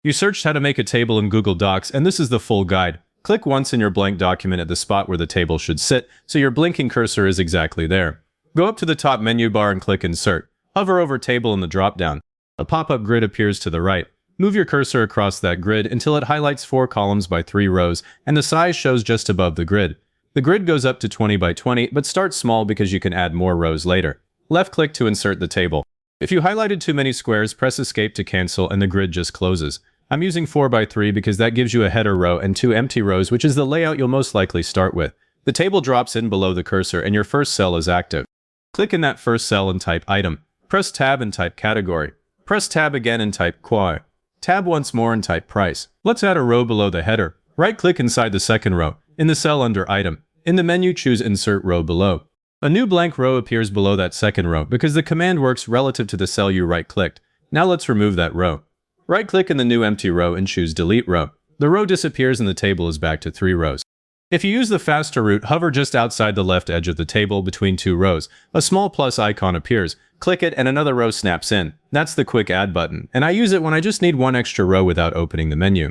You searched how to make a table in Google Docs, and this is the full guide. Click once in your blank document at the spot where the table should sit, so your blinking cursor is exactly there. Go up to the top menu bar and click Insert. Hover over Table in the drop-down. A pop-up grid appears to the right. Move your cursor across that grid until it highlights 4 columns by 3 rows, and the size shows just above the grid. The grid goes up to 20 by 20, but starts small because you can add more rows later. Left-click to insert the table. If you highlighted too many squares, press Escape to cancel and the grid just closes. I'm using 4 by 3 because that gives you a header row and 2 empty rows, which is the layout you'll most likely start with. The table drops in below the cursor and your first cell is active. Click in that first cell and type Item. Press Tab and type Category. Press Tab again and type Quantity. Tab once more and type Price. Let's add a row below the header. Right-click inside the second row. In the cell under Item. In the menu, choose Insert Row below. A new blank row appears below that second row because the command works relative to the cell you right-clicked. Now let's remove that row. Right-click in the new empty row and choose Delete Row. The row disappears and the table is back to 3 rows. If you use the faster route, hover just outside the left edge of the table between 2 rows. A small plus icon appears. Click it and another row snaps in. That's the Quick Add button, and I use it when I just need 1 extra row without opening the menu.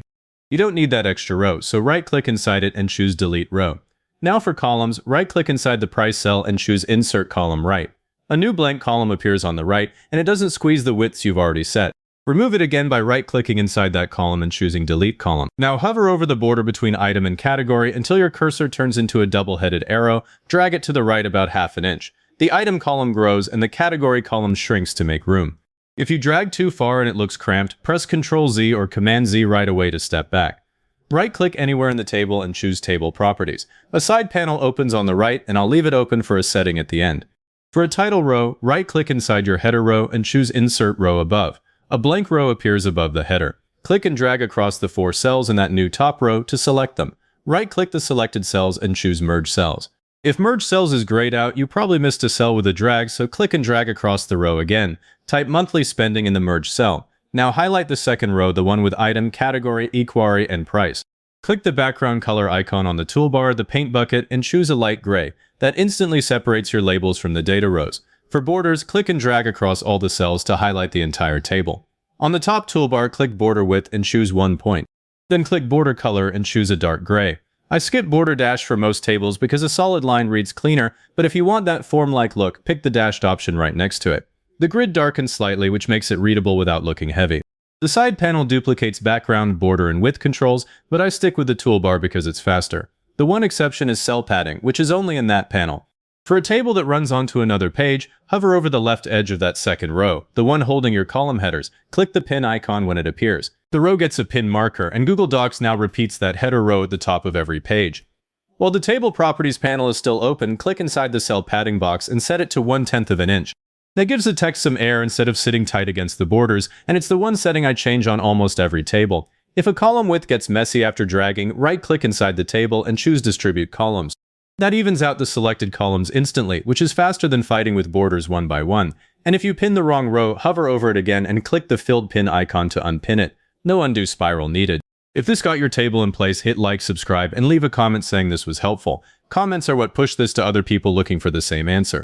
You don't need that extra row, so right-click inside it and choose Delete Row. Now for columns, right-click inside the price cell and choose Insert Column Right. A new blank column appears on the right, and it doesn't squeeze the widths you've already set. Remove it again by right-clicking inside that column and choosing Delete Column. Now hover over the border between item and category until your cursor turns into a double-headed arrow. Drag it to the right about ½ an inch. The item column grows and the category column shrinks to make room. If you drag too far and it looks cramped, press Ctrl-Z or Command-Z right away to step back. Right-click anywhere in the table and choose Table Properties. A side panel opens on the right, and I'll leave it open for a setting at the end. For a title row, right-click inside your header row and choose Insert Row above. A blank row appears above the header. Click and drag across the 4 cells in that new top row to select them. Right-click the selected cells and choose Merge Cells. If Merge Cells is grayed out, you probably missed a cell with a drag, so click and drag across the row again. Type Monthly Spending in the merged cell. Now highlight the second row, the one with Item, Category, Equary, and Price. Click the background color icon on the toolbar, the paint bucket, and choose a light gray. That instantly separates your labels from the data rows. For borders, click and drag across all the cells to highlight the entire table. On the top toolbar, click Border Width and choose 1 point. Then click Border Color and choose a dark gray. I skip Border Dash for most tables because a solid line reads cleaner, but if you want that form-like look, pick the dashed option right next to it. The grid darkens slightly, which makes it readable without looking heavy. The side panel duplicates background, border, and width controls, but I stick with the toolbar because it's faster. The one exception is cell padding, which is only in that panel. For a table that runs onto another page, hover over the left edge of that second row, the one holding your column headers. Click the pin icon when it appears. The row gets a pin marker, and Google Docs now repeats that header row at the top of every page. While the Table Properties panel is still open, click inside the cell padding box and set it to 1/10 of an inch. That gives the text some air instead of sitting tight against the borders, and it's the one setting I change on almost every table. If a column width gets messy after dragging, right-click inside the table and choose Distribute Columns. That evens out the selected columns instantly, which is faster than fighting with borders one by one. And if you pin the wrong row, hover over it again and click the filled pin icon to unpin it. No undo spiral needed. If this got your table in place, hit like, subscribe, and leave a comment saying this was helpful. Comments are what push this to other people looking for the same answer.